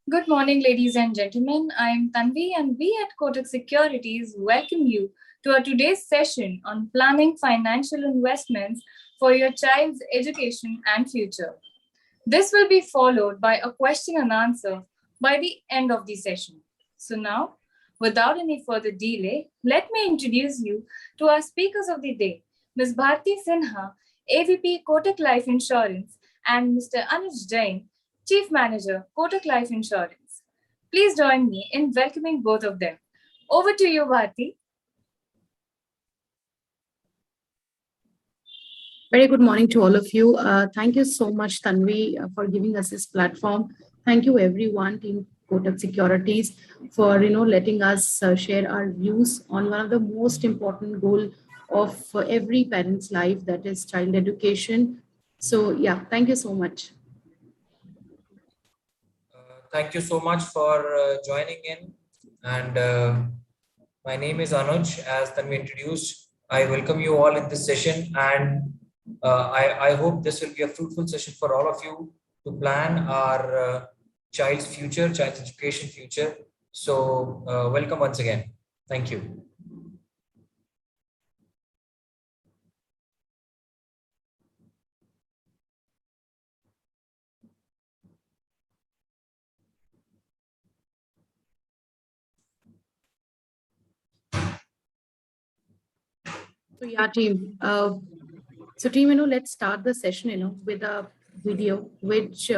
Good morning, ladies and gentlemen. I am Tanvi, and we at Kotak Securities welcome you to our today's session on planning financial investments for your child's education and future. This will be followed by a question and answer by the end of the session. So, now, without any further delay, let me introduce you to our speakers of the day, Ms. Bharti Sinha, AVP Kotak Life Insurance, and Mr. Anuj Jain, Chief Manager, Kotak Life Insurance. Please join me in welcoming both of them. Over to you, Bharti. Very good morning to all of you. Thank you so much, Tanvi, for giving us this platform. Thank you, everyone, Team Kotak Securities, for letting us share our views on one of the most important goal of every parent's life, that is child education. So, yeah, thank you so much. Thank you so much for joining in. And my name is Anuj. As Tanvi introduced, I welcome you all in this session. And I hope this will be a fruitful session for all of you to plan our child's future, child's education future. So welcome once again. Thank you. So, yeah, team. Team, let's start the session, with a video which,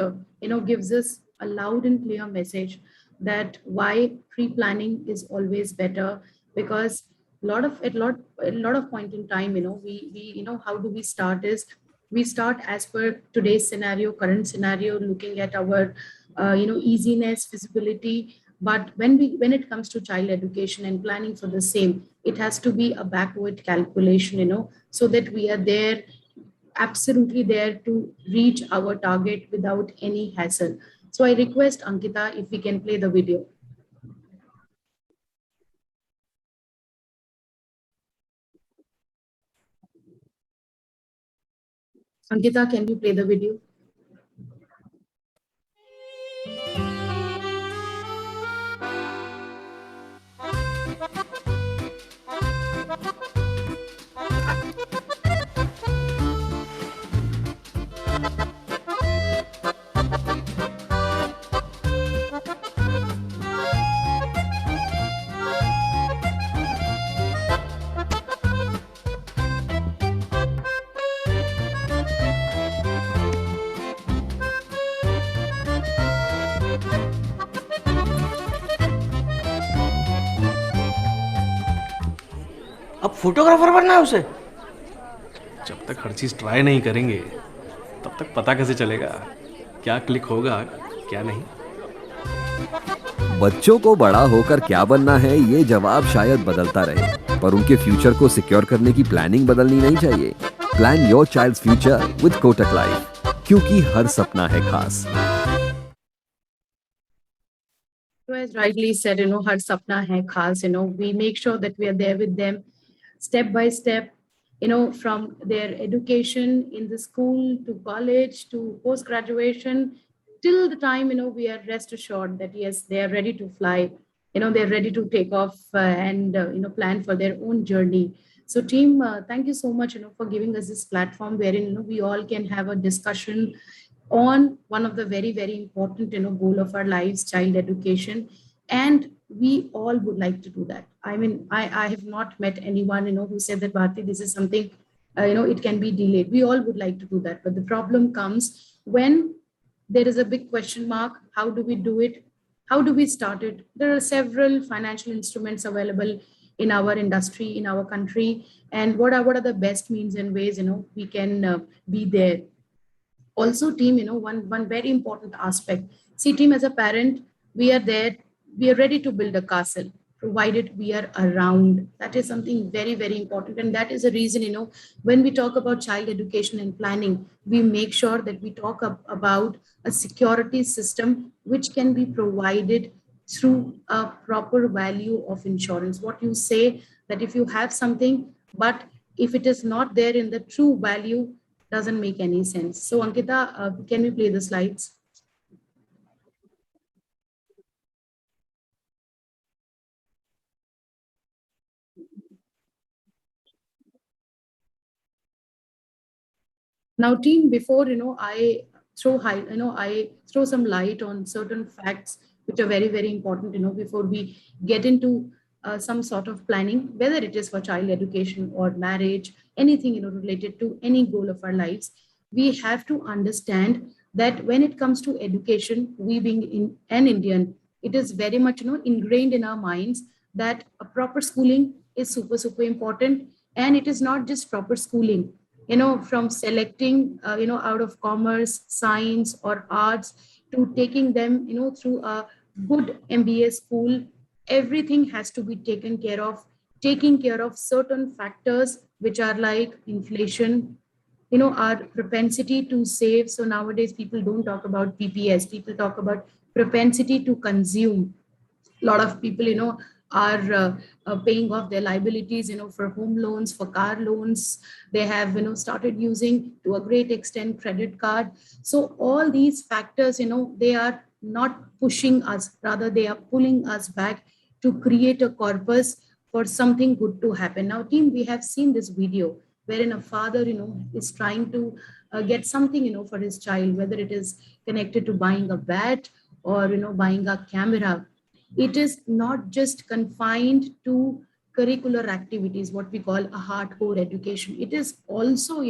gives us a loud and clear message that why pre-planning is always better, because a lot of point in time, how do we start is we start as per today's scenario, current scenario, looking at our, easiness, feasibility. But when it comes to child education and planning for the same, it has to be a backward calculation, so that we are there, absolutely there to reach our target without any hassle. So I request Ankita if we can play the video. Ankita, can you play the video? अब photographer बनना है उसे। जब तक हर चीज try नहीं करेंगे तब तक पता कैसे चलेगा क्या क्लिक होगा क्या नहीं। बच्चों को बड़ा होकर क्या बनना है, ये जवाब शायद बदलता रहे, पर उनके फ्यूचर को सिक्योर करने की प्लानिंग बदलनी नहीं चाहिए। Plan your child's future with Kotak life, क्योंकि हर सपना है खास। So as rightly said, her sapna hai khas, we make sure that we are there with them step by step, from their education in the school to college to post-graduation, till the time, we are rest assured that yes, they are ready to fly, they're ready to take off and, plan for their own journey. So team, thank you so much, for giving us this platform wherein, we all can have a discussion on one of the very, very important, goal of our lives, child education. And we all would like to do that. I mean, I have not met anyone, who said that, Bharti, this is something, it can be delayed. We all would like to do that. But the problem comes when there is a big question mark. How do we do it? How do we start it? There are several financial instruments available in our industry, in our country. And what are the best means and ways, we can be there. Also team, one very important aspect. See team, as a parent, we are there, we are ready to build a castle provided we are around. That is something very, very important. And that is the reason, when we talk about child education and planning, we make sure that we talk about a security system which can be provided through a proper value of insurance. What you say, that if you have something, but if it is not there in the true value, doesn't make any sense. So Ankita, can we play the slides? Now, team, before I I throw some light on certain facts which are very, very important. Before we get into some sort of planning, whether it is for child education or marriage, anything related to any goal of our lives, we have to understand that when it comes to education, we being an Indian, it is very much ingrained in our minds that a proper schooling is super, super important. And it is not just proper schooling, from selecting out of commerce, science or arts, to taking them through a good MBA school. Everything has to be taken care of, taking care of certain factors which are like inflation, our propensity to save. So nowadays people don't talk about PPS, people talk about propensity to consume. A lot of people are paying off their liabilities for home loans, for car loans. They have started using to a great extent credit card. So all these factors they are not pushing us, rather they are pulling us back to create a corpus for something good to happen. Now team, we have seen this video wherein a father is trying to get something for his child, whether it is connected to buying a bat or buying a camera. It is not just confined to curricular activities, what we call a hardcore education. It is also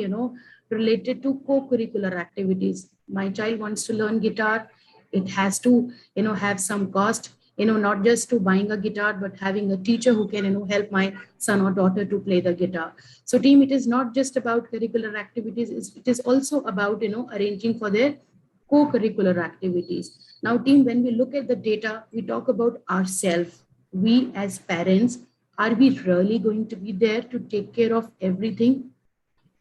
related to co-curricular activities. My child wants to learn guitar, it has to have some cost, not just to buying a guitar, but having a teacher who can help my son or daughter to play the guitar. So team, it is not just about curricular activities, it is also about arranging for their co-curricular activities. Now team, when we look at the data, we talk about ourselves. We as parents, are we really going to be there to take care of everything?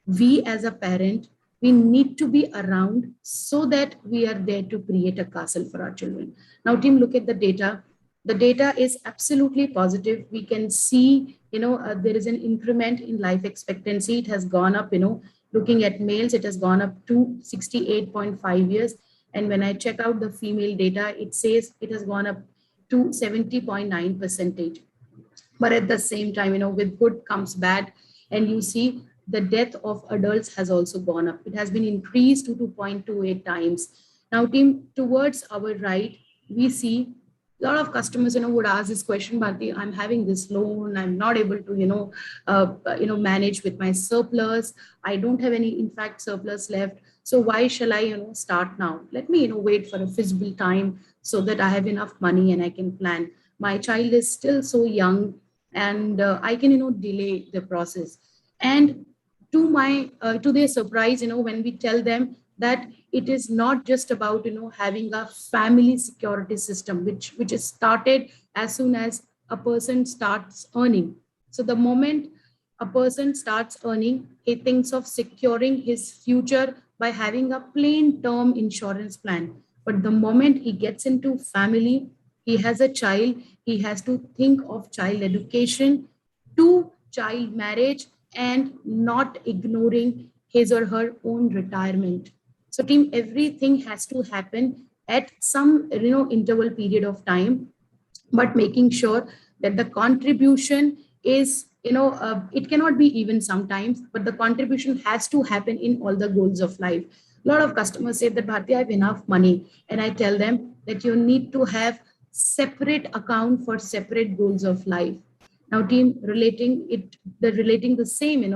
We as a parent, we need to be around so that we are there to create a castle for our children. Now team, look at the data. The data is absolutely positive. We can see there is an increment in life expectancy. It has gone up, looking at males, it has gone up to 68.5 years. And when I check out the female data, it says it has gone up to 70.9%. But at the same time, with good comes bad. And you see the death of adults has also gone up. It has been increased to 2.28 times. Now team, towards our right, we see a lot of customers would ask this question, Bharti, I'm having this loan, I'm not able to manage with my surplus, I don't have any in fact surplus left, so why shall I start now? Let me wait for a feasible time so that I have enough money and I can plan. My child is still so young, and I can delay the process. And to their surprise, when we tell them that it is not just about having a family security system, which is started as soon as a person starts earning. So the moment a person starts earning, he thinks of securing his future by having a plain term insurance plan. But the moment he gets into family, he has a child, he has to think of child education, to child marriage, and not ignoring his or her own retirement. So team, everything has to happen at some interval period of time, but making sure that the contribution is it cannot be even sometimes, but the contribution has to happen in all the goals of life. A lot of customers say that, Bharti, I have enough money, and I tell them that you need to have separate account for separate goals of life. Now team, relating the same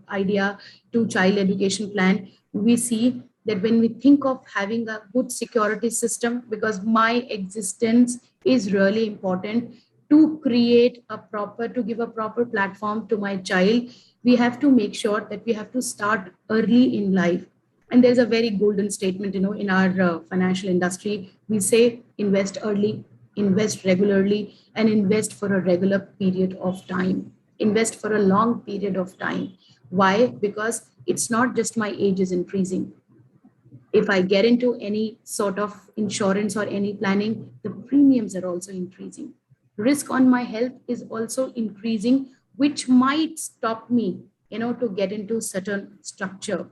idea to child education plan, we see that when we think of having a good security system, because my existence is really important to give a proper platform to my child, we have to make sure that we have to start early in life. And there's a very golden statement in our financial industry. We say invest early, invest regularly, and invest for a regular period of time. Invest for a long period of time. Why? Because it's not just my age is increasing. If I get into any sort of insurance or any planning, the premiums are also increasing. Risk on my health is also increasing, which might stop me, to get into certain structure.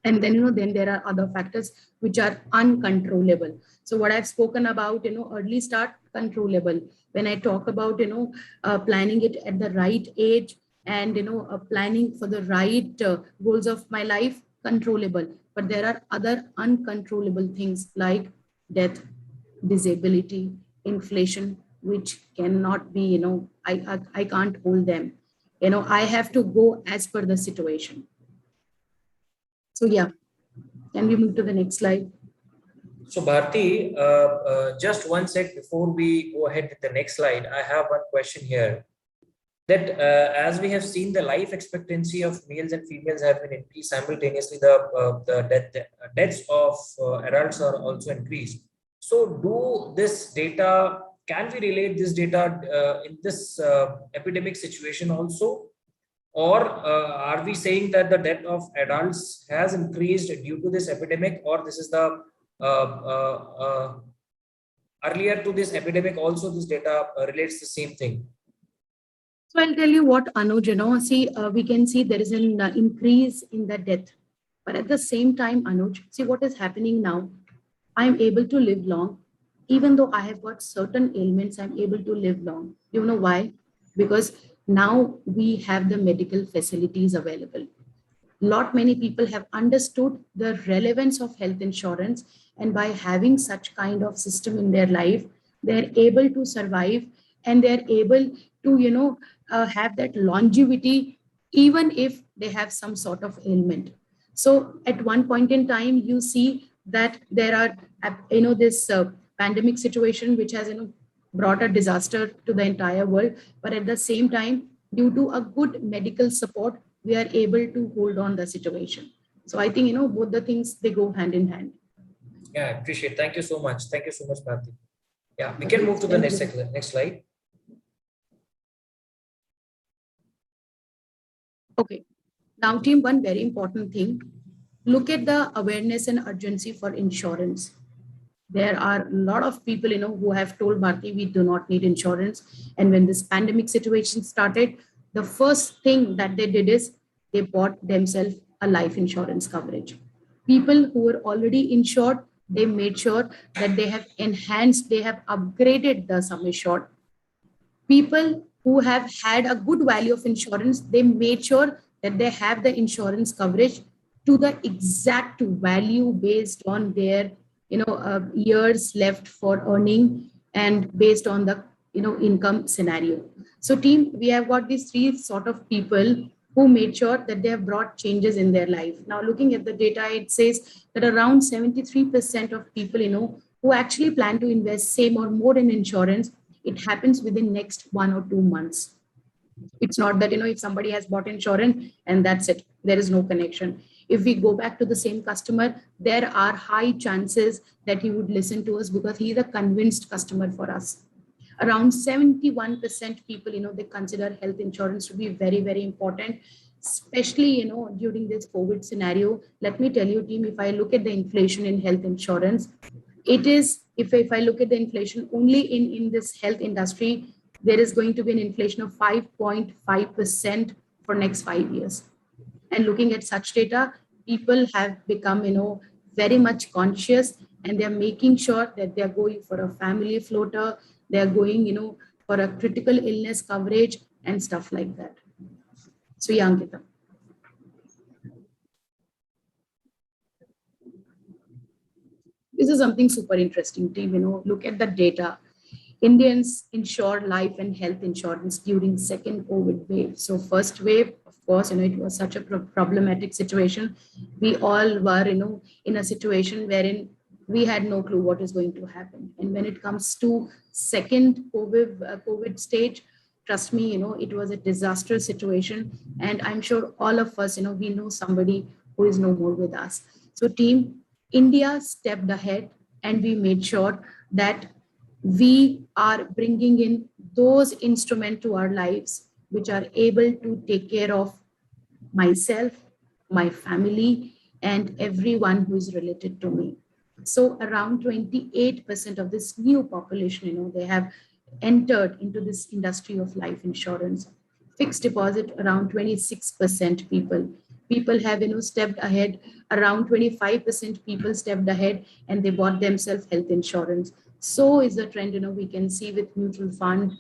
And then then there are other factors which are uncontrollable. So what I've spoken about early start, controllable. When I talk about planning it at the right age, and planning for the right goals of my life, controllable, but there are other uncontrollable things like death, disability, inflation, which cannot be, I can't hold them. I have to go as per the situation. So yeah, can we move to the next slide? So Bharti, just one sec before we go ahead with the next slide, I have one question here. That as we have seen, the life expectancy of males and females have been increased simultaneously. The deaths of adults are also increased. So, do this data? Can we relate this data in this epidemic situation also, or are we saying that the death of adults has increased due to this epidemic, or this is the earlier to this epidemic also this data relates the same thing? So I'll tell you what, Anuj, see, we can see there is an increase in the death. But at the same time, Anuj, see what is happening now. I'm able to live long. Even though I have got certain ailments, I'm able to live long. You know why? Because now we have the medical facilities available. Lot many people have understood the relevance of health insurance, and by having such kind of system in their life, they're able to survive, and they're able to have that longevity even if they have some sort of ailment. So at one point in time, you see that there are this pandemic situation which has brought a disaster to the entire world, but at the same time, due to a good medical support, we are able to hold on the situation. So I think both the things, they go hand in hand. Yeah, I appreciate. Thank you so much. Thank you so much, Bharti. Yeah, we can move to the next slide. Okay. Now, team, one very important thing. Look at the awareness and urgency for insurance. There are a lot of people, who have told Bharti, we do not need insurance. And when this pandemic situation started, the first thing that they did is they bought themselves a life insurance coverage. People who were already insured, they made sure that they have enhanced, they have upgraded the sum assured. People who have had a good value of insurance, they made sure that they have the insurance coverage to the exact value based on their years left for earning and based on the income scenario. So team, we have got these three sort of people who made sure that they have brought changes in their life. Now looking at the data, it says that around 73% of people who actually plan to invest same or more in insurance, it happens within next 1 or 2 months. It's not that if somebody has bought insurance and that's it, there is no connection. If we go back to the same customer, there are high chances that he would listen to us because he is a convinced customer for us. Around 71% people, they consider health insurance to be very, very important, especially, during this COVID scenario. Let me tell you, team, if I look at the inflation in health insurance, it is, if I look at the inflation only in this health industry, there is going to be an inflation of 5.5% for next 5 years. And looking at such data, people have become, very much conscious, and they're making sure that they're going for a family floater, they're going, for a critical illness coverage and stuff like that. So yeah, Ankita. This is something super interesting, team. Look at the data. Indians insured life and health insurance during second COVID wave. So first wave, of course, it was such a problematic situation. We all were, in a situation wherein we had no clue what is going to happen. And when it comes to second COVID stage, trust me, it was a disastrous situation. And I'm sure all of us, we know somebody who is no more with us. So team, India stepped ahead and we made sure that we are bringing in those instruments to our lives which are able to take care of myself, my family, and everyone who is related to me. So around 28% of this new population, they have entered into this industry of life insurance. Fixed deposit, around 26% people. People have, stepped ahead. Around 25% people stepped ahead and they bought themselves health insurance. So is the trend, we can see with mutual fund,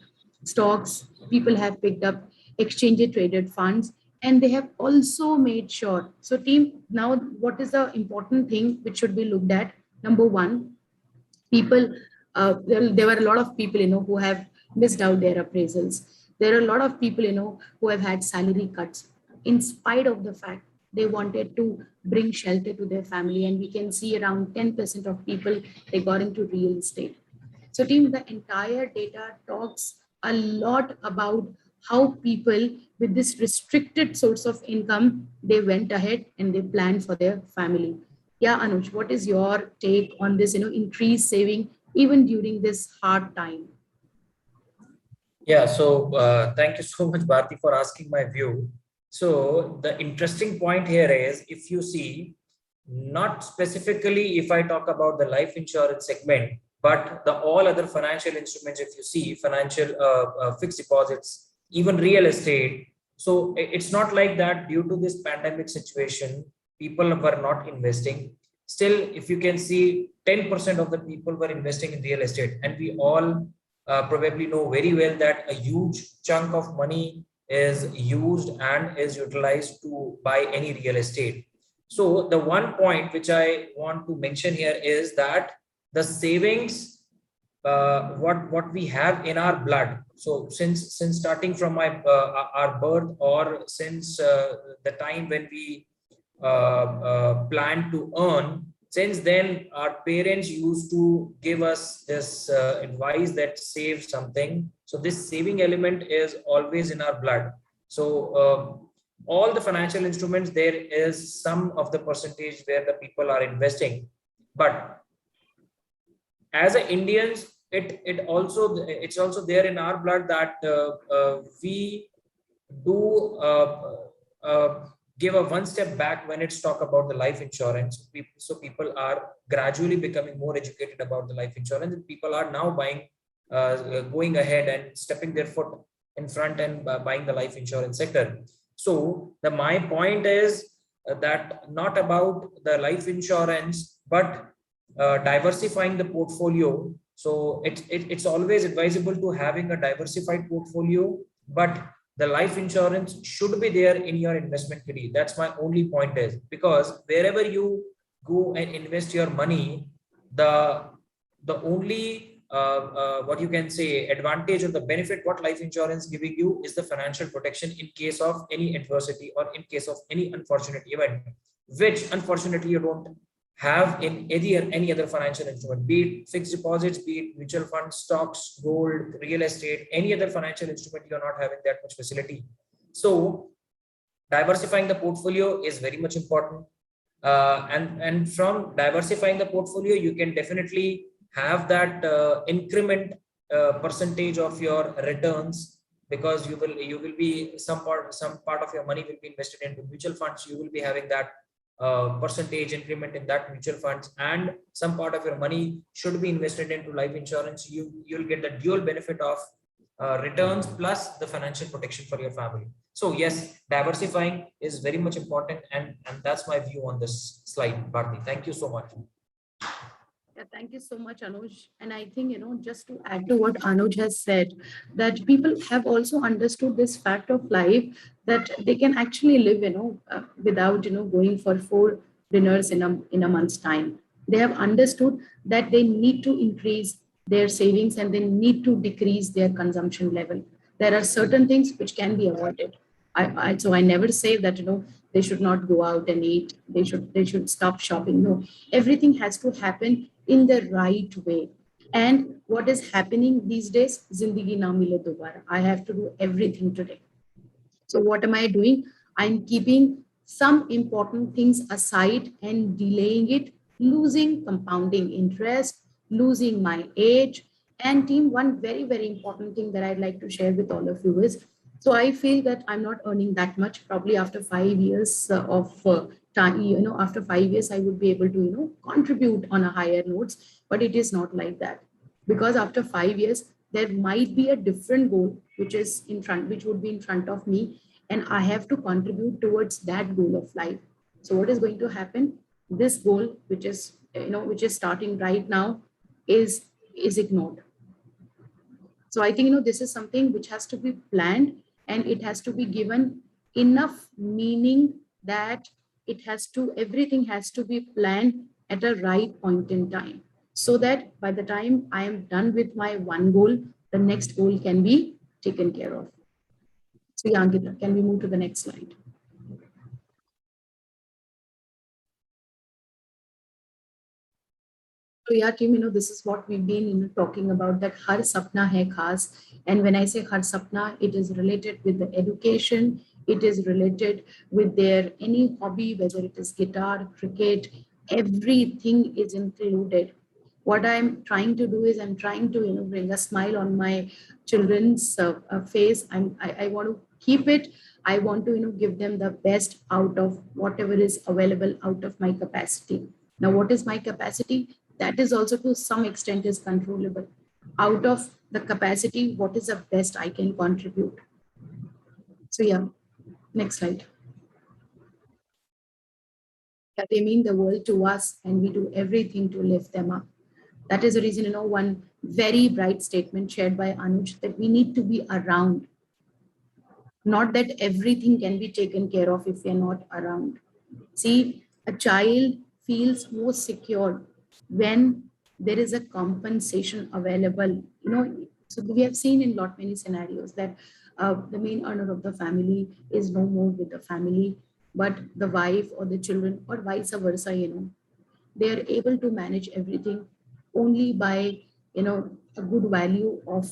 stocks, people have picked up exchange traded funds, And they have also made sure. So team, now what is the important thing which should be looked at? Number one, people, there were a lot of people, who have missed out their appraisals. There are a lot of people, who have had salary cuts in spite of the fact they wanted to bring shelter to their family. And we can see around 10% of people, they got into real estate. So team, the entire data talks a lot about how people with this restricted source of income, they went ahead and they planned for their family. Yeah, Anuj, what is your take on this, increased saving even during this hard time? Yeah, so thank you so much, Bharti, for asking my view. So the interesting point here is, if you see, not specifically if I talk about the life insurance segment, but the all other financial instruments, if you see financial fixed deposits, even real estate. So it's not like that due to this pandemic situation, people were not investing. Still, if you can see, 10% of the people were investing in real estate, and we all probably know very well that a huge chunk of money is used and is utilized to buy any real estate. So the one point which I want to mention here is that the savings, what we have in our blood. So since starting from our birth, or since the time when we plan to earn, since then our parents used to give us this advice that save something. So this saving element is always in our blood. So all the financial instruments, there is some of the percentage where the people are investing, but as a Indians, it's also there in our blood that we do give a one step back when it's talk about the life insurance. So people are gradually becoming more educated about the life insurance, and people are now buying, going ahead and stepping their foot in front and buying the life insurance sector. So my point is that not about the life insurance, but diversifying the portfolio. So it's always advisable to having a diversified portfolio, but the life insurance should be there in your investment kitty. That's my only point is, because wherever you go and invest your money, the only what you can say advantage or the benefit what life insurance giving you is the financial protection in case of any adversity or in case of any unfortunate event, which unfortunately you don't have in any other financial instrument, be it fixed deposits, be it mutual funds, stocks, gold, real estate, any other financial instrument. You're not having that much facility. So diversifying the portfolio is very much important, and from diversifying the portfolio, you can definitely have that increment percentage of your returns, because you will be some part of your money will be invested into mutual funds. You will be having that percentage increment in that mutual funds, and some part of your money should be invested into life insurance. You'll get the dual benefit of returns plus the financial protection for your family. So yes, diversifying is very much important, and that's my view on this slide, Bharti. Thank you so much. Yeah, thank you so much, Anuj. And I think, just to add to what Anuj has said, that people have also understood this fact of life, that they can actually live, without, going for 4 dinners in a month's time. They have understood that they need to increase their savings and they need to decrease their consumption level. There are certain things which can be avoided. So I never say that, they should not go out and eat. They should stop shopping. No, everything has to happen in the right way. And what is happening these days, zindagi na mile dobara. I have to do everything today. So what am I doing? I'm keeping some important things aside and delaying it, losing compounding interest, losing my age. And team, one very, very important thing that I'd like to share with all of you is, so I feel that I'm not earning that much. Probably after 5 years of time, after 5 years, I would be able to, contribute on a higher notes, but it is not like that. Because after 5 years, there might be a different goal, which would be in front of me, and I have to contribute towards that goal of life. So what is going to happen? This goal, which is starting right now, is ignored. So I think, this is something which has to be planned, and it has to be given enough meaning that everything has to be planned at a right point in time, so that by the time I am done with my one goal, the next goal can be taken care of. So yeah, Ankita, can we move to the next slide? So yeah, team, this is what we've been talking about, that Har Sapna Hai Khas. And when I say Har Sapna, it is related with the education, it is related with their any hobby, whether it is guitar, cricket, everything is included. What I'm trying to do is I'm trying to bring a smile on my children's face. I want to keep it. I want to give them the best out of whatever is available out of my capacity. Now, what is my capacity? That is also to some extent is controllable. Out of the capacity, what is the best I can contribute? So yeah, next slide. Yeah, they mean the world to us, and we do everything to lift them up. That is the reason, one very bright statement shared by Anuj, that we need to be around. Not that everything can be taken care of if we are not around. See, a child feels more secure when there is a compensation available. So we have seen in lot many scenarios that the main earner of the family is no more with the family, but the wife or the children or vice versa, they are able to manage everything only by a good value of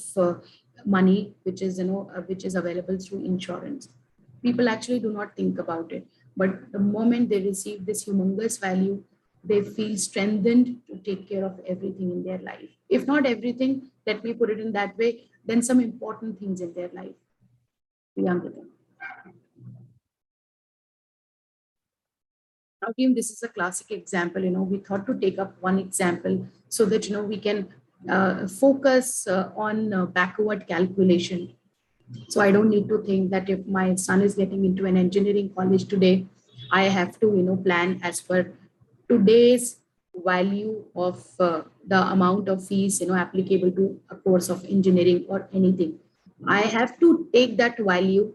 money, which is which is available through insurance. People actually do not think about it, but the moment they receive this humongous value, they feel strengthened to take care of everything in their life. If not everything, let me put it in that way, then some important things in their life. Priyankita. Now, team, this is a classic example. We thought to take up one example so that we can focus on backward calculation. So I don't need to think that if my son is getting into an engineering college today, I have to plan as per today's value of the amount of fees applicable to a course of engineering or anything. I have to take that value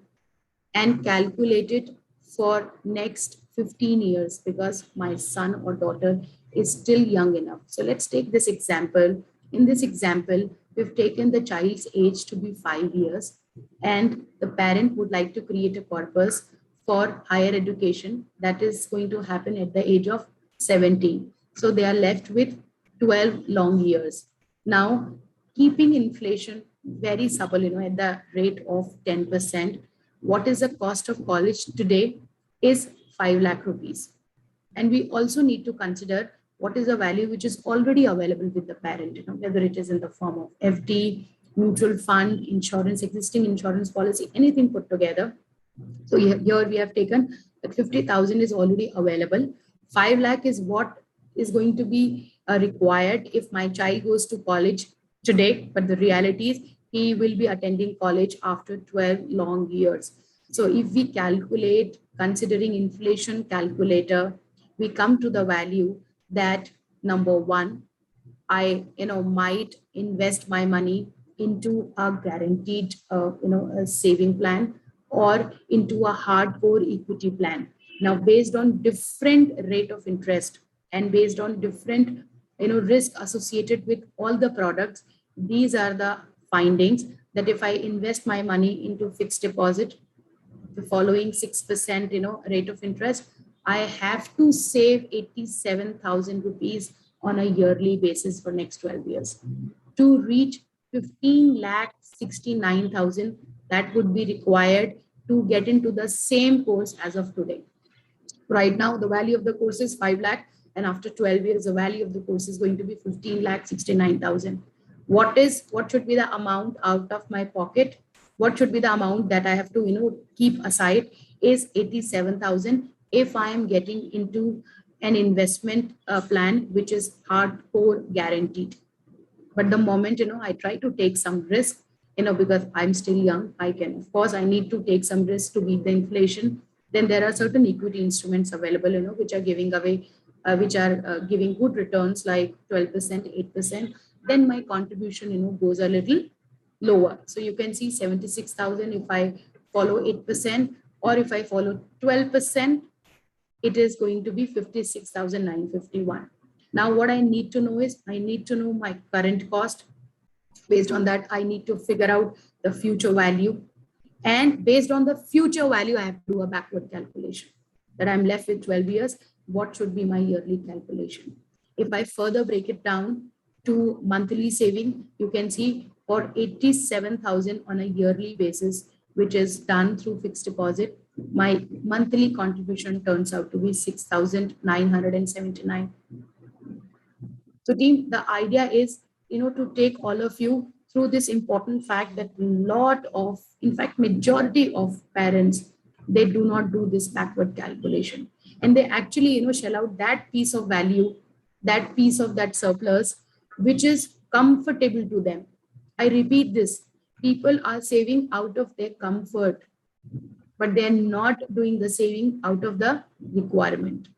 and calculate it for next 15 years because my son or daughter is still young enough. So let's take this example. In this example, we've taken the child's age to be 5 years, and the parent would like to create a corpus for higher education that is going to happen at the age of 17. So they are left with 12 long years. Now, keeping inflation very supple, at the rate of 10%, what is the cost of college today is 5 lakh rupees. And we also need to consider what is the value which is already available with the parent, whether it is in the form of FD, mutual fund, insurance, existing insurance policy, anything put together. So here we have taken that 50,000 is already available. 5 lakh is what is going to be required if my child goes to college today. But the reality is he will be attending college after 12 long years. So if we calculate, considering inflation calculator, we come to the value that number one, I might invest my money into a guaranteed a saving plan or into a hardcore equity plan. Now, based on different rate of interest and based on different risk associated with all the products, these are the findings that if I invest my money into fixed deposit, the following 6% rate of interest, I have to save 87,000 rupees on a yearly basis for next 12 years to reach 15 lakh 69,000 that would be required to get into the same course as of today. Right now, the value of the course is 5 lakh, and after 12 years, the value of the course is going to be 15 lakh 69,000. What should be the amount out of my pocket? What should be the amount that I have to keep aside is 87,000 if I am getting into an investment plan which is hardcore guaranteed. But the moment I try to take some risk, because I'm still young, I can, of course, I need to take some risk to beat the inflation. Then there are certain equity instruments available, which are giving away, which are giving good returns like 12%, 8%. Then my contribution, goes a little lower. So you can see 76,000 if I follow 8%, or if I follow 12%, it is going to be 56,951. Now, what I need to know is I need to know my current cost. Based on that, I need to figure out the future value. And based on the future value, I have to do a backward calculation that I'm left with 12 years. What should be my yearly calculation? If I further break it down to monthly saving, you can see for 87,000 on a yearly basis, which is done through fixed deposit, my monthly contribution turns out to be 6,979. So team, the idea is, to take all of you through this important fact that in fact, majority of parents, they do not do this backward calculation. And they actually, shell out that piece of value, that piece of that surplus, which is comfortable to them. I repeat this, people are saving out of their comfort, but they're not doing the saving out of the requirement.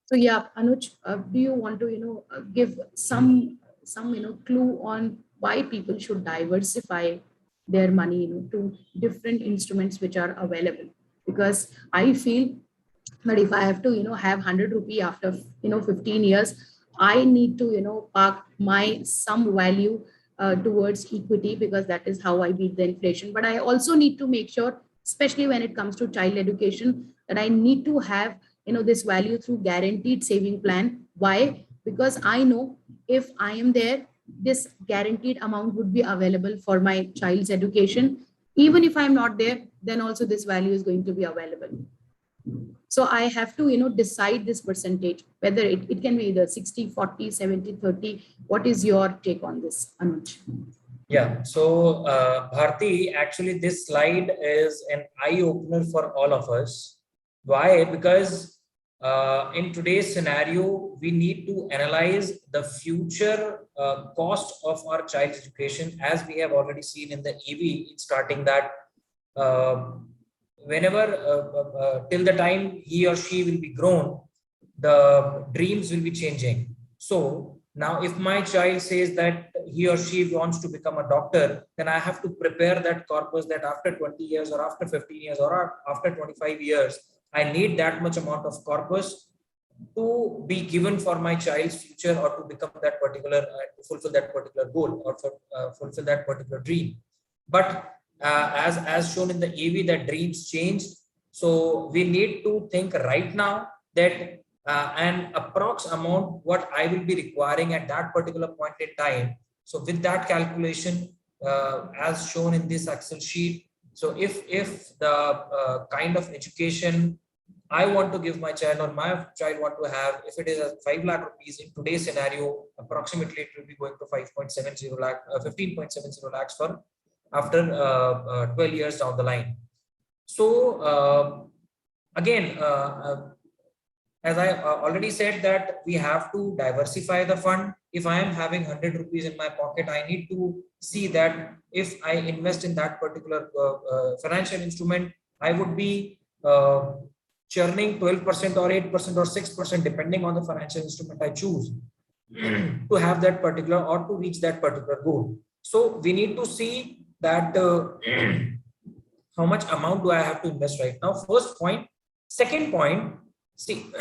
So yeah, Anuj, do you want to, give some clue on why people should diversify their money, to different instruments which are available? Because I feel that if I have to, have 100 rupee after, 15 years, I need to, park my some value towards equity, because that is how I beat the inflation. But I also need to make sure, especially when it comes to child education, that I need to have this value through guaranteed saving plan. Why? Because I know if I am there, this guaranteed amount would be available for my child's education. Even if I'm not there, then also this value is going to be available. So I have to, decide this percentage, whether it can be either 60, 40, 70, 30. What is your take on this, Anuj? Yeah, so Bharti, actually this slide is an eye opener for all of us. Why? Because in today's scenario, we need to analyze the future cost of our child's education, as we have already seen in the EV, starting that whenever till the time he or she will be grown, the dreams will be changing. So now if my child says that he or she wants to become a doctor, then I have to prepare that corpus that after 20 years or after 15 years or after 25 years, I need that much amount of corpus to be given for my child's future, or to become that particular, to fulfill that particular goal, or for fulfill that particular dream. But as shown in the EV, that dreams changed. So we need to think right now that an approx amount what I will be requiring at that particular point in time. So with that calculation, as shown in this Excel sheet, so if the kind of education I want to give my child, or my child want to have, if it is a 5 lakh rupees in today's scenario, approximately it will be going to 5.70 lakh, 15.70 lakhs for after 12 years down the line. So again, as I already said, that we have to diversify the fund. If I am having 100 rupees in my pocket, I need to see that if I invest in that particular financial instrument, I would be churning 12% or 8% or 6%, depending on the financial instrument I choose, to have that particular, or to reach that particular goal. So we need to see that how much amount do I have to invest right now? First point. Second point, see,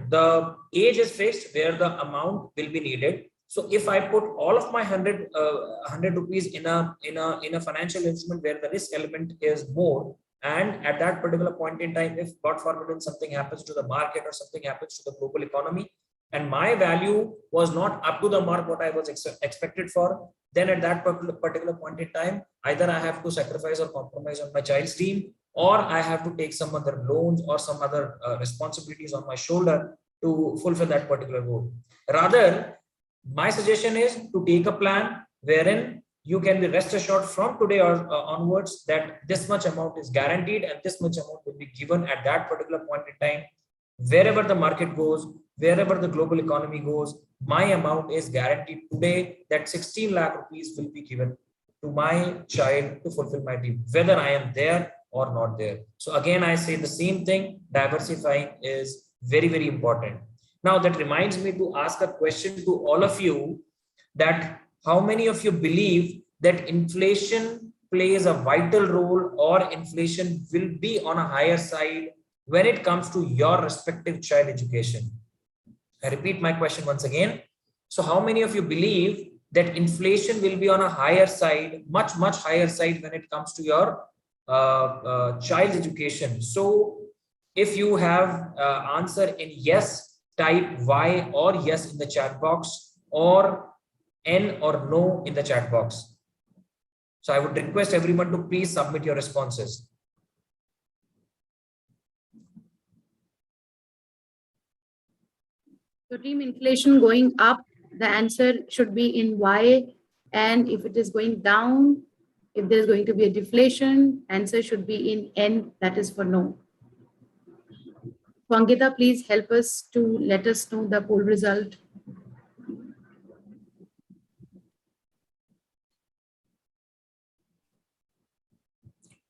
the age is fixed where the amount will be needed. So if I put all of my 100 rupees in a financial instrument where the risk element is more, and at that particular point in time, if God forbid something happens to the market or something happens to the global economy, and my value was not up to the mark what I was expected for, then at that particular point in time, either I have to sacrifice or compromise on my child's dream, or I have to take some other loans or some other responsibilities on my shoulder to fulfill that particular goal. Rather, my suggestion is to take a plan wherein you can be rest assured from today or onwards that this much amount is guaranteed, and this much amount will be given at that particular point in time. Wherever the market goes, wherever the global economy goes, my amount is guaranteed today that 16 lakh rupees will be given to my child to fulfill my dream, whether I am there or not there. So again, I say the same thing, diversifying is very, very important. Now that reminds me to ask a question to all of you, that how many of you believe that inflation plays a vital role or inflation will be on a higher side when it comes to your respective child education? I repeat my question once again. So how many of you believe that inflation will be on a higher side, much higher side when it comes to your child's education? So if you have answer in yes, type Y or yes in the chat box, or N or no in the chat box. So I would request everyone to please submit your responses. So team, inflation going up, the answer should be in Y. And if it is going down, if there's going to be a deflation, answer should be in N, that is for no. So Ankita, please help us to let us know the poll result.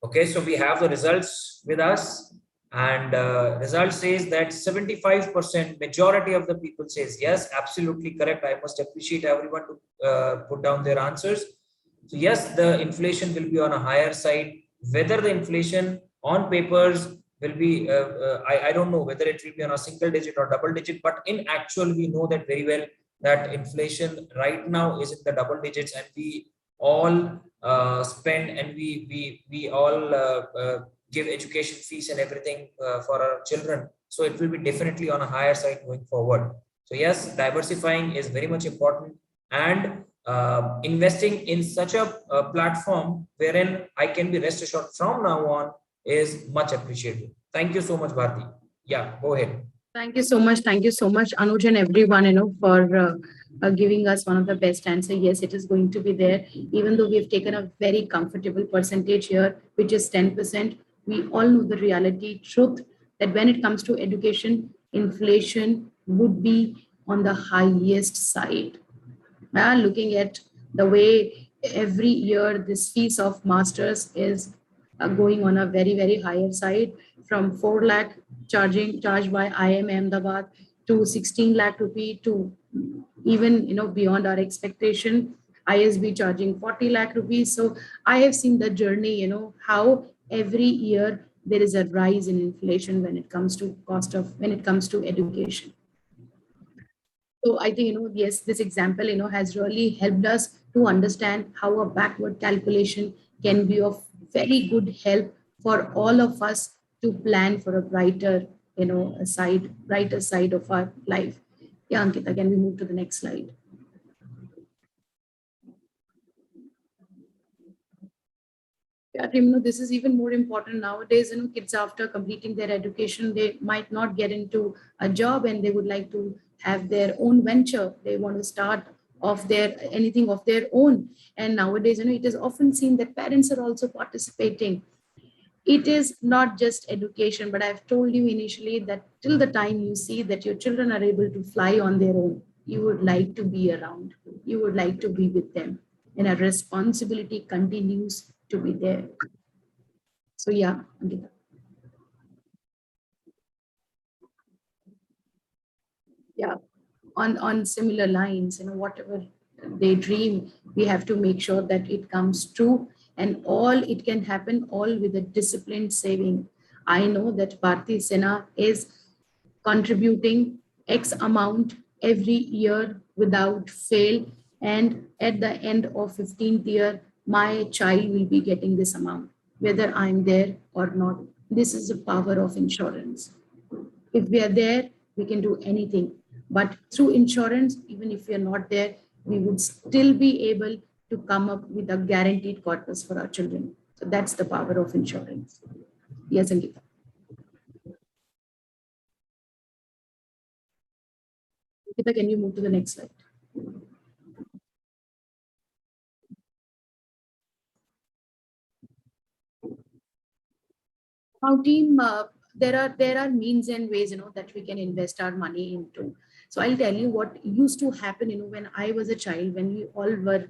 Okay, so we have the results with us, and result says that 75% majority of the people says yes, absolutely correct. I must appreciate everyone to put down their answers. So yes, the inflation will be on a higher side. Whether the inflation on papers will be, I don't know whether it will be on a single digit or double digit, but in actual, we know that very well that inflation right now is in the double digits, and we all spend and we all give education fees and everything for our children. So it will be definitely on a higher side going forward. So yes, diversifying is very much important, and investing in such a platform wherein I can be rest assured from now on is much appreciated. Thank you so much, Bharti. Yeah, go ahead. Thank you so much. Thank you so much, Anuj, and everyone, for giving us one of the best answer. Yes, it is going to be there. Even though we have taken a very comfortable percentage here, which is 10%, we all know the reality, truth, that when it comes to education, inflation would be on the highest side. Looking at the way every year this fees of masters is going on a very higher side, from 4 lakh charged by IIM Ahmedabad to 16 lakh rupee, to even beyond our expectation, ISB charging 40 lakh rupees. So I have seen the journey, how every year there is a rise in inflation when it comes to education. So I think, yes, this example, has really helped us to understand how a backward calculation can be of very good help for all of us to plan for a brighter, brighter side of our life. Yeah, Ankita, can we move to the next slide? Yeah, this is even more important nowadays. Kids, after completing their education, they might not get into a job, and they would like to have their own venture. They want to start off anything of their own. And nowadays, it is often seen that parents are also participating. It is not just education, but I've told you initially that till the time you see that your children are able to fly on their own, you would like to be around. You would like to be with them, and a responsibility continues to be there. So yeah, Ankita. Yeah, on similar lines, whatever they dream, we have to make sure that it comes true, and all it can happen all with a disciplined saving. I know that Bharti Sena is contributing X amount every year without fail, and at the end of 15th year, my child will be getting this amount, whether I'm there or not. This is the power of insurance. If we are there, we can do anything. But through insurance, even if we are not there, we would still be able to come up with a guaranteed corpus for our children. So that's the power of insurance. Yes, Ankita. Ankita, can you move to the next slide? Our team, there are means and ways that we can invest our money into. So I'll tell you what used to happen when I was a child, when we all were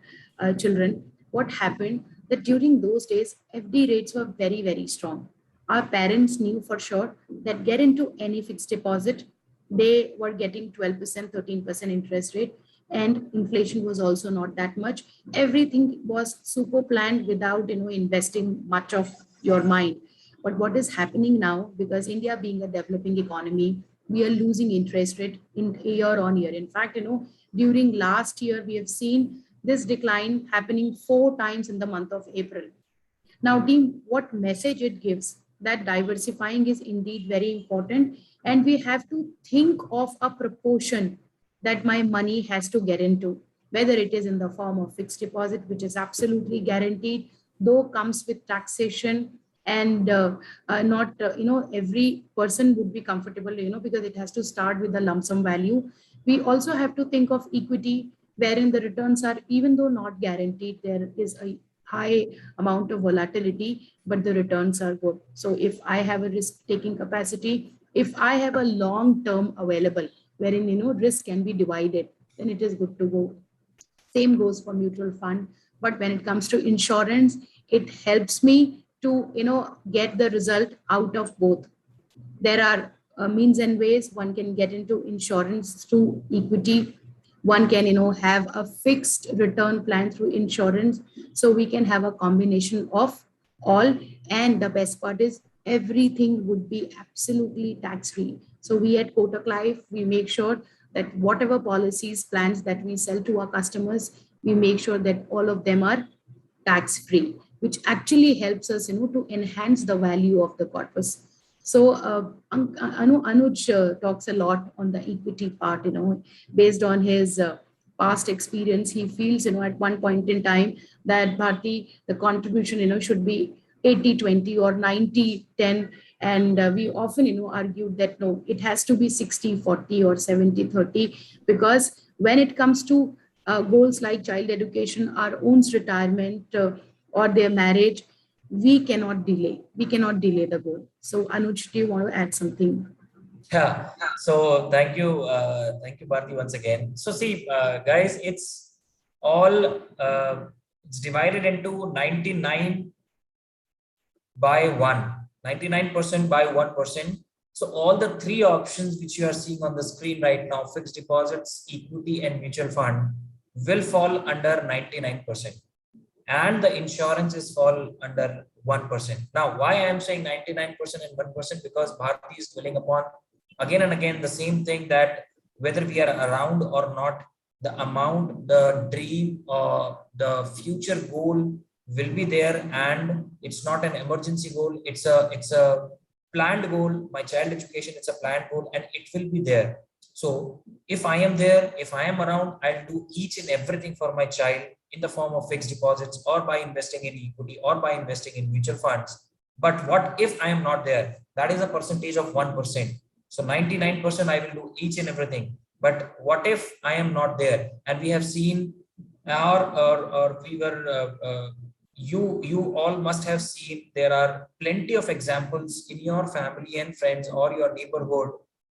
children. What happened that during those days FD rates were very strong. Our parents knew for sure that get into any fixed deposit, they were getting 12%, 13% interest rate, and inflation was also not that much. Everything was super planned without, investing much of your mind. But what is happening now, because India being a developing economy, we are losing interest rate in year on year. In fact, during last year, we have seen this decline happening 4 times in the month of April. Now, team, what message it gives that diversifying is indeed very important, and we have to think of a proportion that my money has to get into, whether it is in the form of fixed deposit, which is absolutely guaranteed, though comes with taxation, and not every person would be comfortable, because it has to start with the lump sum value. We also have to think of equity, wherein the returns are, even though not guaranteed, there is a high amount of volatility, but the returns are good. So if I have a risk taking capacity, if I have a long term available, wherein risk can be divided, then it is good to go. Same goes for mutual fund. But when it comes to insurance, it helps me to get the result out of both. There are means and ways one can get into insurance through equity. One can have a fixed return plan through insurance, so we can have a combination of all. And the best part is everything would be absolutely tax free. So we at Kotak Life, we make sure that whatever policies, plans that we sell to our customers, we make sure that all of them are tax free, which actually helps us to enhance the value of the corpus. So Anuj talks a lot on the equity part, based on his past experience. He feels, at one point in time that Bharti, the contribution, should be 80-20 or 90-10. And we often, argued that no, it has to be 60-40 or 70-30, because when it comes to goals like child education, our own retirement, or their marriage, we cannot delay. We cannot delay the goal. So Anuj, do you want to add something? Yeah. So thank you, Bharti, once again. So see, guys, it's all it's divided into 99 by 1, 99% by 1%. So all the three options which you are seeing on the screen right now, fixed deposits, equity, and mutual fund, will fall under 99%. And the insurance is fall under 1%. Now, why I am saying 99% and 1%? Because Bharti is dwelling upon again and again the same thing, that whether we are around or not, the amount, the dream, the future goal will be there, and it's not an emergency goal. It's a planned goal. My child education, it's a planned goal, and it will be there. So if I am there, if I am around, I'll do each and everything for my child in the form of fixed deposits, or by investing in equity, or by investing in mutual funds. But what if I am not there? That is a percentage of 1%. So 99% I will do each and everything. But what if I am not there? And we have seen, or we were, you all must have seen, there are plenty of examples in your family and friends or your neighborhood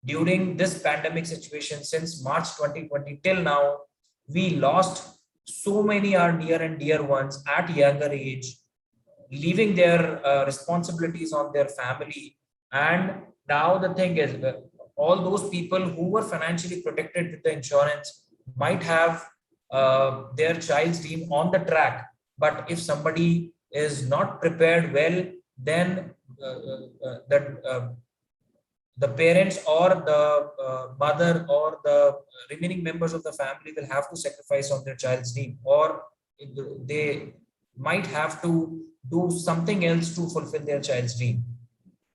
during this pandemic situation. Since March 2020 till now, we lost so many our near and dear ones at younger age, leaving their responsibilities on their family. And now the thing is, all those people who were financially protected with the insurance might have their child's dream on the track. But if somebody is not prepared well, then the parents or the mother or the remaining members of the family will have to sacrifice on their child's dream, or they might have to do something else to fulfill their child's dream.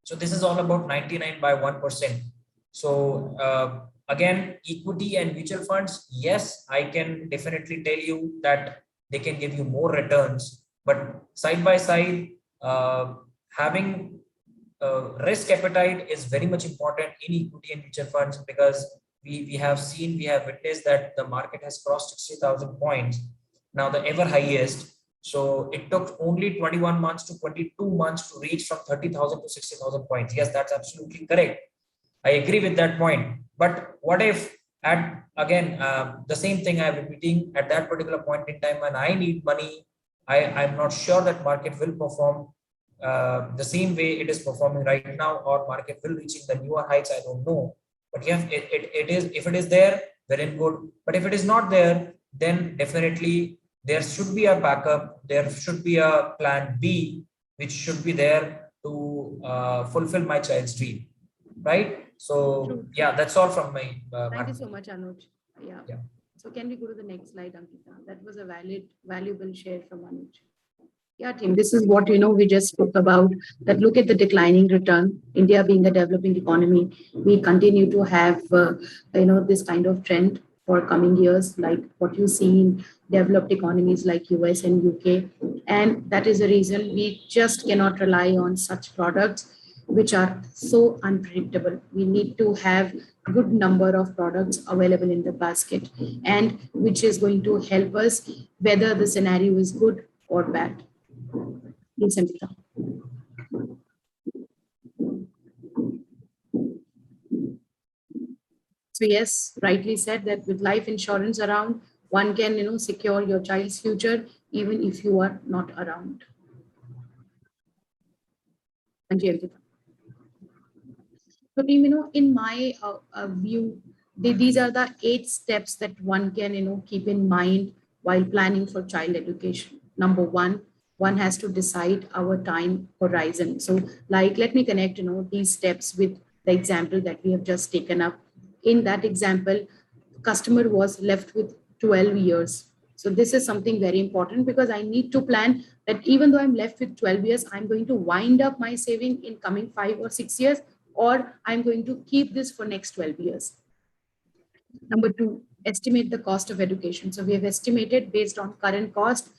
So this is all about 99 by 1%. So again, equity and mutual funds, yes, I can definitely tell you that they can give you more returns, but side by side, having risk appetite is very much important in equity and mutual funds, because we have witnessed that the market has crossed 60,000 points, now the ever highest. So it took only 21 months to 22 months to reach from 30,000 to 60,000 points. Yes, that's absolutely correct. I agree with that point. But what if the same thing I'm repeating, at that particular point in time when I need money, I'm not sure that market will perform the same way it is performing right now, or market will reaching the newer heights. I don't know. But yeah, it is, if it is there, well and good. But if it is not there, then definitely there should be a backup. There should be a plan B, which should be there to fulfill my child's dream, right? So True. yeah, that's all from my. Thank you so much, Anuj. Yeah. Yeah. So can we go to the next slide, Ankita? That was a valuable share from Anuj. Yeah, team, this is what, we just spoke about, that look at the declining return. India being a developing economy, we continue to have, this kind of trend for coming years, like what you see in developed economies like US and UK. And that is the reason we just cannot rely on such products which are so unpredictable. We need to have a good number of products available in the basket, and which is going to help us whether the scenario is good or bad. Please, Amrita. So yes, rightly said that with life insurance around, one can secure your child's future even if you are not around. And Amrita. So team, in my view, these are the 8 steps that one can keep in mind while planning for child education. Number one has to decide our time horizon. So like, let me connect these steps with the example that we have just taken up. In that example, customer was left with 12 years. So this is something very important, because I need to plan that even though I'm left with 12 years, I'm going to wind up my saving in coming 5 or 6 years, or I'm going to keep this for next 12 years. Number 2, estimate the cost of education. So we have estimated based on current cost,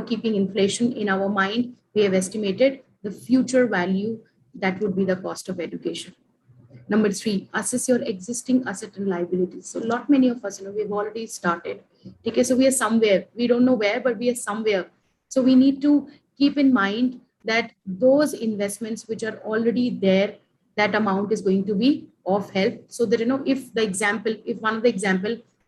keeping inflation in our mind, we have estimated the future value that would be the cost of education. Number 3, assess your existing asset and liabilities. So lot many of us, we've already started. Okay, so we are somewhere, we don't know where, but we are somewhere. So we need to keep in mind that those investments which are already there, that amount is going to be of help, so that,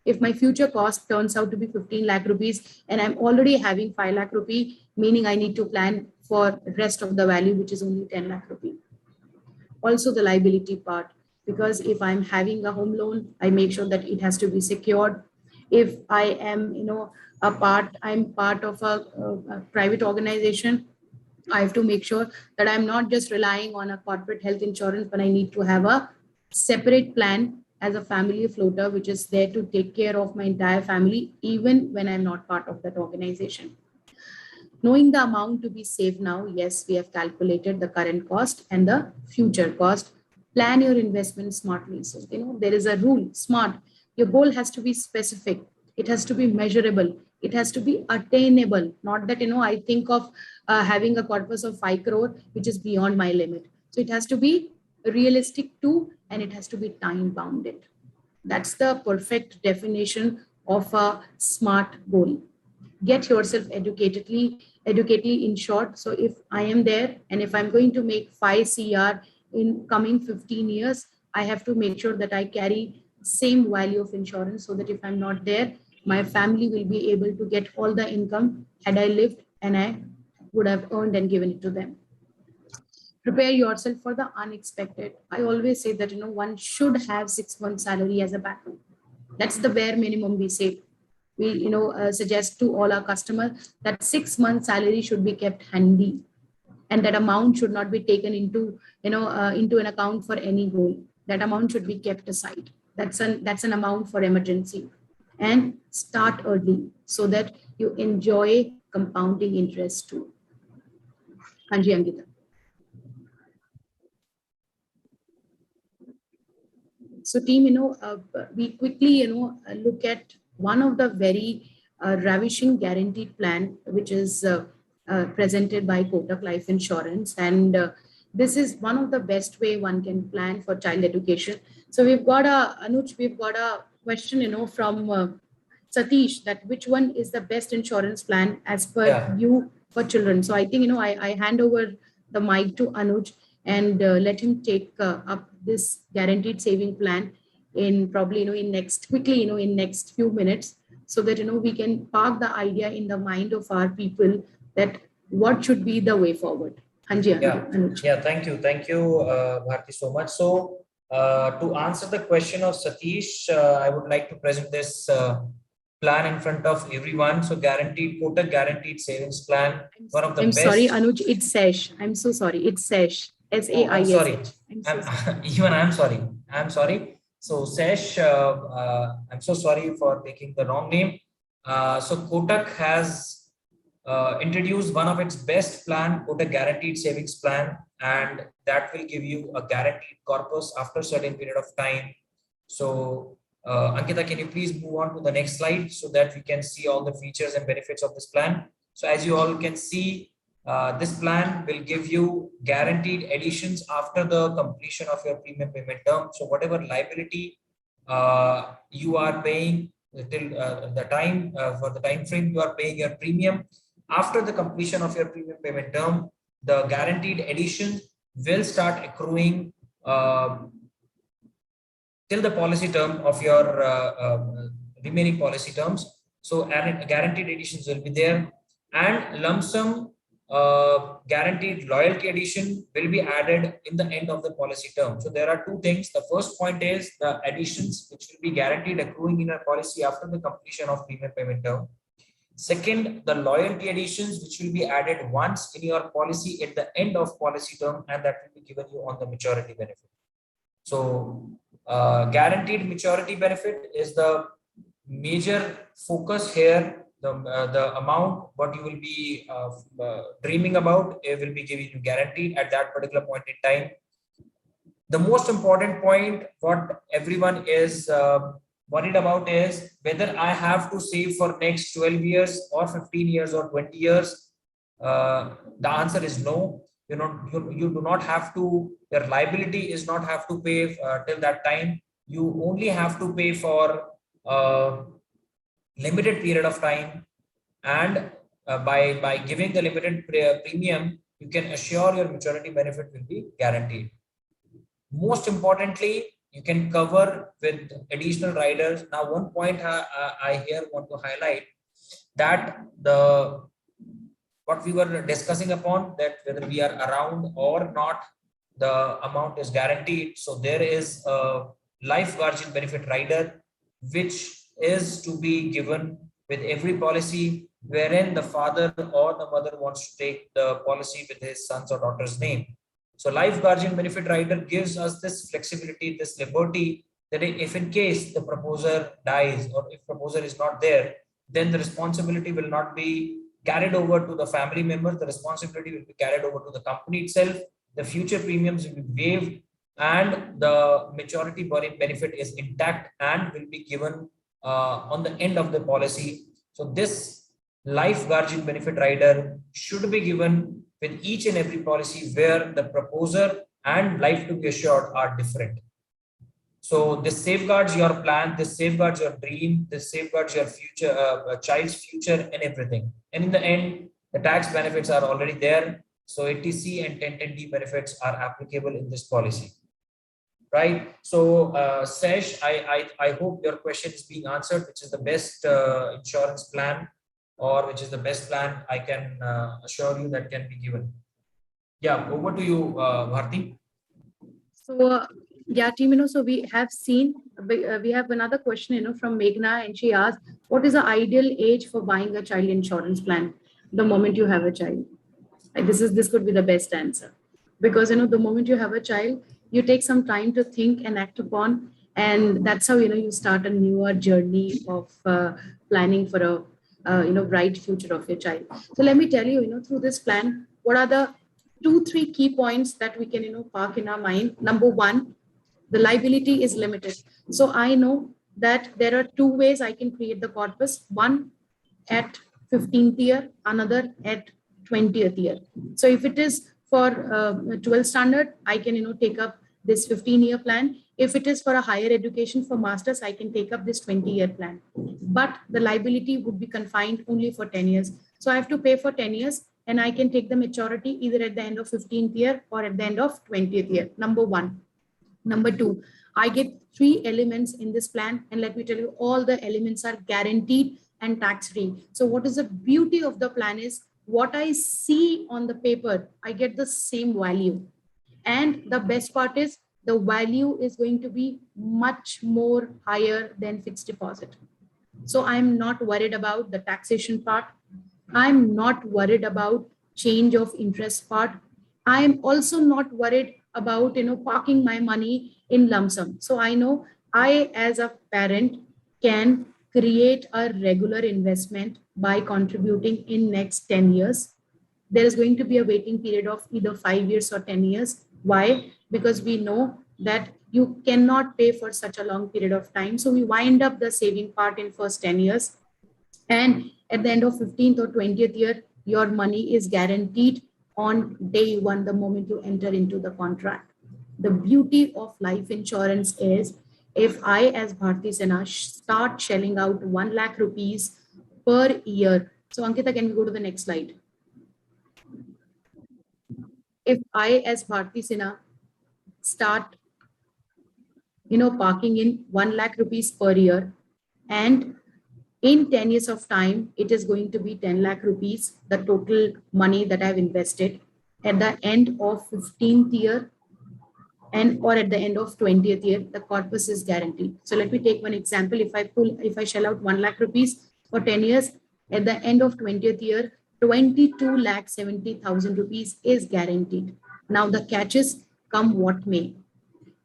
if my future cost turns out to be 15 lakh rupees and I'm already having 5 lakh rupee, meaning I need to plan for rest of the value, which is only 10 lakh rupee. Also the liability part, because if I'm having a home loan, I make sure that it has to be secured. If I am, I'm part of a private organization, I have to make sure that I'm not just relying on a corporate health insurance, but I need to have a separate plan as a family floater, which is there to take care of my entire family, even when I'm not part of that organization. Knowing the amount to be saved now, yes, we have calculated the current cost and the future cost. Plan your investment smartly. So, there is a rule, SMART. Your goal has to be specific. It has to be measurable. It has to be attainable. Not that, I think of having a corpus of 5 crore, which is beyond my limit. So it has to be realistic too, and it has to be time bounded. That's the perfect definition of a SMART goal. Get yourself educatedly in short. So if I am there, and if I'm going to make 5 CR in coming 15 years, I have to make sure that I carry same value of insurance, so that if I'm not there, my family will be able to get all the income had I lived, and I would have earned and given it to them. Prepare yourself for the unexpected. I always say that, one should have 6 months salary as a backup. That's the bare minimum we say. We, suggest to all our customers that 6 months salary should be kept handy, and that amount should not be taken into an account for any goal. That amount should be kept aside. That's an amount for emergency. And start early so that you enjoy compounding interest too. Hanji Angita. So team, we quickly, look at one of the very ravishing guaranteed plan, which is presented by Kotak Life Insurance. And this is one of the best way one can plan for child education. So we've got a question, from Satish, that which one is the best insurance plan as per you for children. So I think, I hand over the mic to Anuj and let him take up this guaranteed saving plan in probably, in next few minutes, so that, we can park the idea in the mind of our people that what should be the way forward. Hanji, Anuj. Yeah, thank you, Bharti, so much. So To answer the question of Satish, I would like to present this plan in front of everyone. So guaranteed Kotak guaranteed savings plan, one of the I'm best. sorry, Anuj, it's SASH. I'm so sorry. It's SASH. Oh, I'm sorry. I'm so sorry. Even I'm sorry. I'm sorry. So SASH, I'm so sorry for taking the wrong name. So Kotak has introduced one of its best plan, Kotak guaranteed savings plan, and that will give you a guaranteed corpus after a certain period of time. So Ankita, can you please move on to the next slide so that we can see all the features and benefits of this plan? So as you all can see, this plan will give you guaranteed additions after the completion of your premium payment term. So whatever liability you are paying till the time for the time frame you are paying your premium, after the completion of your premium payment term, the guaranteed addition will start accruing till the policy term of your remaining policy terms. So and guaranteed additions will be there, and lump sum guaranteed loyalty addition will be added in the end of the policy term. So there are two things. The first point is the additions which will be guaranteed accruing in a policy after the completion of premium payment term. Second, the loyalty additions which will be added once in your policy at the end of policy term, and that will be given you on the maturity benefit. So guaranteed maturity benefit is the major focus here. The amount what you will be dreaming about, it will be giving you guaranteed at that particular point in time. The most important point what everyone is worried about is whether I have to save for next 12 years or 15 years or 20 years. The answer is no. You do not have to, your liability is not have to pay till that time. You only have to pay for limited period of time, and by giving the limited premium, you can assure your maturity benefit will be guaranteed. Most importantly, you can cover with additional riders. Now, one point I here want to highlight that what we were discussing upon, that whether we are around or not, the amount is guaranteed. So there is a life guardian benefit rider which is to be given with every policy wherein the father or the mother wants to take the policy with his son's or daughter's name. So life guardian benefit rider gives us this flexibility, this liberty, that if in case the proposer dies or if proposer is not there, then the responsibility will not be carried over to the family members. The responsibility will be carried over to the company itself. The future premiums will be waived, and the maturity benefit is intact and will be given on the end of the policy. So this life guardian benefit rider should be given with each and every policy where the proposer and life to be assured are different. So this safeguards your plan, this safeguards your dream, this safeguards your future, child's future and everything. And in the end, the tax benefits are already there. So 80C and 1010D benefits are applicable in this policy. Right. So Sesh, I hope your question is being answered, which is the best insurance plan, or which is the best plan I can assure you that can be given. Yeah, over to you, Bharti. So yeah, team, so we have seen, we have another question, from Meghna, and she asked, what is the ideal age for buying a child insurance plan the moment you have a child? This could be the best answer, because, the moment you have a child, you take some time to think and act upon, and that's how, you start a newer journey of planning for a, bright future of your child. So let me tell you, through this plan, what are the 2-3 key points that we can, park in our mind. Number one, the liability is limited. So I know that there are 2 ways I can create the corpus, one at 15th year, another at 20th year. So if it is for 12th standard, I can, take up this 15-year plan. If it is for a higher education for masters, I can take up this 20-year plan. But the liability would be confined only for 10 years. So I have to pay for 10 years, and I can take the maturity either at the end of 15th year or at the end of 20th year. Number one. Number two, I get 3 elements in this plan, and let me tell you, all the elements are guaranteed and tax-free. So what is the beauty of the plan is, what I see on the paper, I get the same value. And the best part is, the value is going to be much more higher than fixed deposit. So I'm not worried about the taxation part. I'm not worried about change of interest part. I'm also not worried about, parking my money in lump sum. So I know I, as a parent, can create a regular investment by contributing in next 10 years. There is going to be a waiting period of either 5 years or 10 years. Why? Because we know that you cannot pay for such a long period of time. So we wind up the saving part in first 10 years. And at the end of 15th or 20th year, your money is guaranteed on day one, the moment you enter into the contract. The beauty of life insurance is, if I, as Bharti Sena, start shelling out 1 lakh rupees per year. So Ankita, can we go to the next slide? If I, as Bharti Sena, start, parking in 1 lakh rupees per year, and in 10 years of time, it is going to be 10 lakh rupees, the total money that I've invested. At the end of 15th year or at the end of 20th year, the corpus is guaranteed. So let me take one example. If I shell out 1 lakh rupees for 10 years, at the end of 20th year, 22 lakh 70,000 rupees is guaranteed. Now the catches come what may.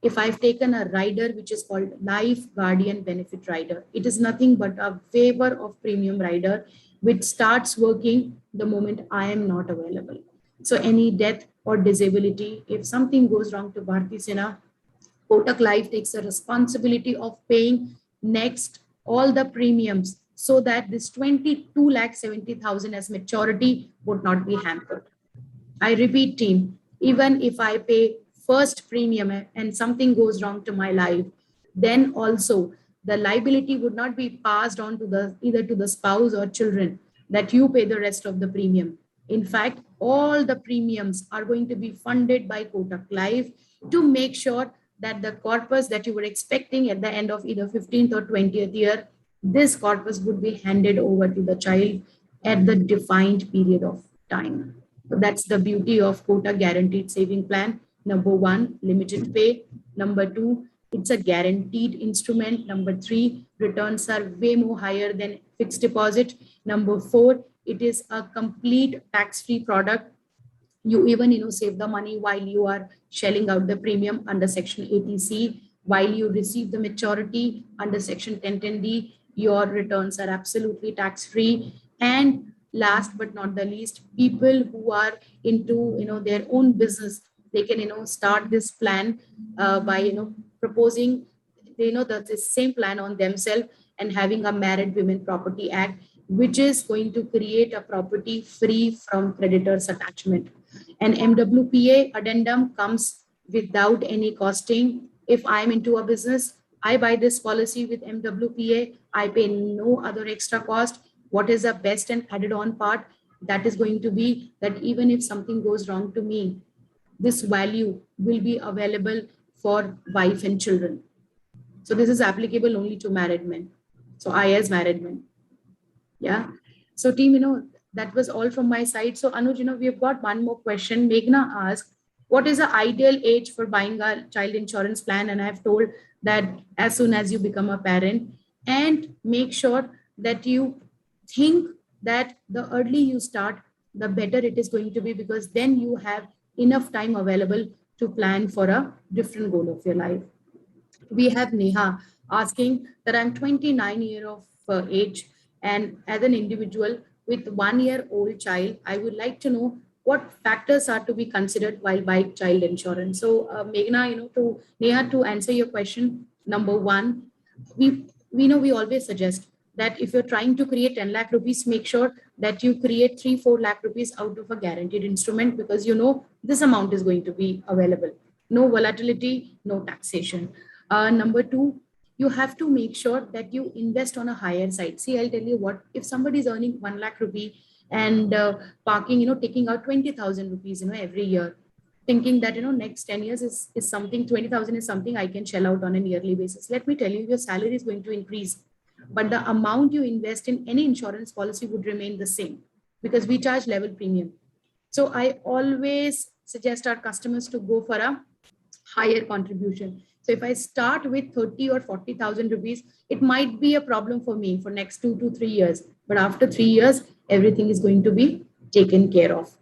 If I've taken a rider which is called Life Guardian Benefit Rider, it is nothing but a waiver of premium rider which starts working the moment I am not available. So any death or disability, if something goes wrong to Bharti Sena, Kotak Life takes the responsibility of paying next all the premiums so that this 22 lakh 70,000 as maturity would not be hampered. I repeat, team, even if I pay first premium and something goes wrong to my life, then also the liability would not be passed on to either to the spouse or children, that you pay the rest of the premium. In fact, all the premiums are going to be funded by Kotak Life to make sure that the corpus that you were expecting at the end of either 15th or 20th year, this corpus would be handed over to the child at the defined period of time. So that's the beauty of Kotak Guaranteed Saving Plan. Number one, limited pay. Number two, it's a guaranteed instrument. Number three, returns are way more higher than fixed deposit. Number four, it is a complete tax-free product. You even save the money while you are shelling out the premium under Section 80C. While you receive the maturity under Section 1010D, your returns are absolutely tax-free. And last but not the least, people who are into their own business, they can start this plan by proposing the same plan on themselves and having a Married Women Property Act, which is going to create a property free from creditors attachment. An MWPA addendum comes without any costing. If I'm into a business, I buy this policy with MWPA, I pay no other extra cost. What is the best and added on part? That is going to be that even if something goes wrong to me, this value will be available for wife and children. So this is applicable only to married men. So I as married men. Yeah. So team, that was all from my side. So Anuj, we've got one more question. Meghna asked, what is the ideal age for buying a child insurance plan? And I've told that as soon as you become a parent, and make sure that you think that the early you start, the better it is going to be, because then you have enough time available to plan for a different goal of your life. We have Neha asking that I'm 29 years of age, and as an individual with 1 year old child, I would like to know what factors are to be considered while buying child insurance. So Meghna, to Neha, to answer your question, number one, we always suggest that if you're trying to create 10 lakh rupees, make sure that you create 3-4 lakh rupees out of a guaranteed instrument, because this amount is going to be available. No volatility, no taxation. Number two, you have to make sure that you invest on a higher side. See, I'll tell you what, if somebody is earning 1 lakh rupee and parking, taking out 20,000 rupees, every year, thinking that, next 10 years is something, 20,000 is something I can shell out on a yearly basis. Let me tell you, your salary is going to increase, but the amount you invest in any insurance policy would remain the same, because we charge level premium. So I always suggest our customers to go for a higher contribution. So if I start with 30 or 40,000 rupees, it might be a problem for me for next 2 to 3 years. But after 3 years, everything is going to be taken care of.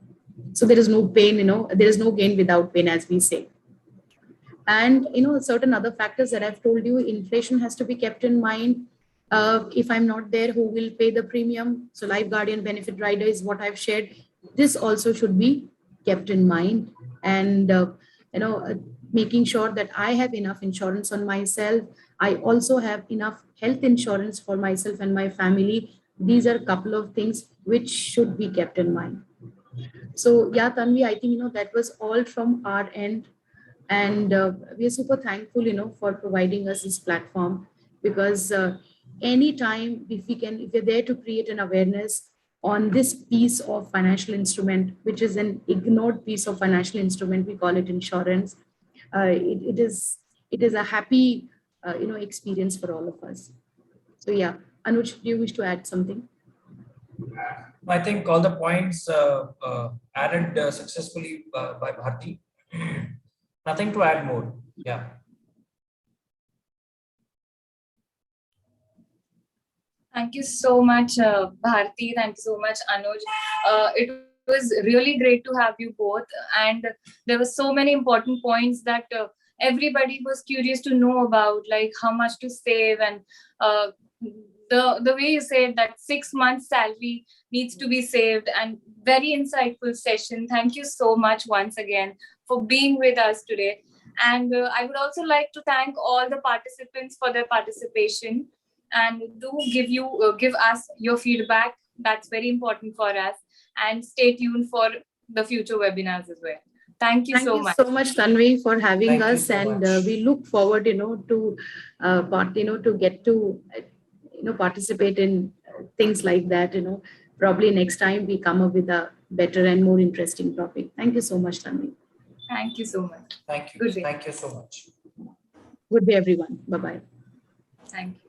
So there is no pain, there is no gain without pain, as we say. And certain other factors that I've told you, inflation has to be kept in mind. If I'm not there, who will pay the premium? So life guardian benefit rider is what I've shared. This also should be kept in mind. And making sure that I have enough insurance on myself. I also have enough health insurance for myself and my family. These are a couple of things which should be kept in mind. So yeah, Tanvi, I think that was all from our end. And we are super thankful for providing us this platform, because anytime if we're there to create an awareness on this piece of financial instrument, which is an ignored piece of financial instrument, we call it insurance. It is a happy experience for all of us. So yeah, Anuj, do you wish to add something? I think all the points added successfully by Bharti. Nothing to add more. Yeah. Thank you so much, Bharti. Thank you so much, Anuj. It was really great to have you both. And there were so many important points that everybody was curious to know about, like how much to save, and the way you said that 6 months salary needs to be saved, and very insightful session. Thank you so much once again for being with us today. And I would also like to thank all the participants for their participation, and do give us your feedback. That's very important for us, and stay tuned for the future webinars as well. Thank you so much. Thank you so much, Tanvi, for having Thank you us, so and much. we look forward, to get to participate in things like that. Probably next time we come up with a better and more interesting topic. Thank you so much, Tanvi. Thank you so much. Thank you. Good day. Thank you so much. Good day, everyone. Bye bye. Thank you.